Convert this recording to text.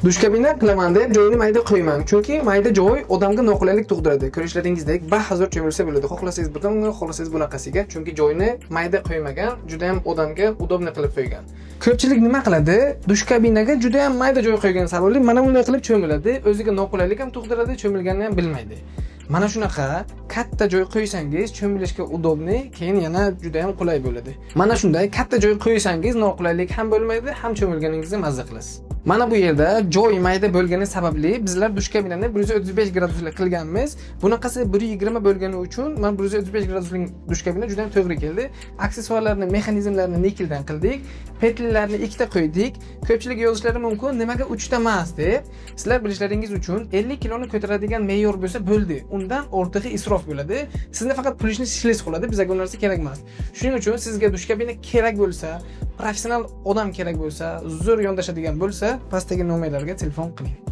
Dush kabina qilaman deb joyini mayda qo'ymang. Chunki mayda joy odamga noqulaylik tug'diradi. Ko'rishlaringizdek bahazor cho'milsa bo'ladi. Xohlasangiz bunga, xohlasangiz bunaqasiga. Chunki joyini mayda qo'ymagan, juda ham odamga udobni qilib qo'ygan. Ko'pchilik nima qiladi? Dush kabinaga juda ham mayda joy qo'ygan sababli mana bunday qilib cho'miladi. O'ziga noqulaylik ham tug'diradi, cho'milganini ham bilmaydi. Mana shunaqa katta joy qo'ysangiz cho'milishga udobni, keyin yana juda ham qulay bo'ladi. Mana shunday katta joy qo'ysangiz noqulaylik ham bo'lmaydi, ham cho'milganingizni mazza qilasiz. Mana bu yerda joy mayda bo'lgani sababli bizlar dush kabinani 135 gradusli qilganmiz. Bunaqasi 120 bo'lgani uchun men 135 gradusli dush kabina juda ham to'g'ri keldi. Aksessuarlarni, mexanizmlarni nikeldan qildik. Petllarni ikkita qo'ydik. Ko'pchilik yozishlari mumkin, nimaga 3 ta emas deb. Sizlar bilishlaringiz uchun 50 kiloni ko'taradigan me'yor bo'lsa bo'ldi. Undan ortig'i isrof bo'ladi. Sizni faqat pulishni ishlaysiz qoladi, bizga u narsa kerak emas. Shuning uchun sizga dush kabina kerak bo'lsa, professional odam kerak bo'lsa, zo'r yondashadigan bo'lsa, pastdagi nomerlarga telefon qiling.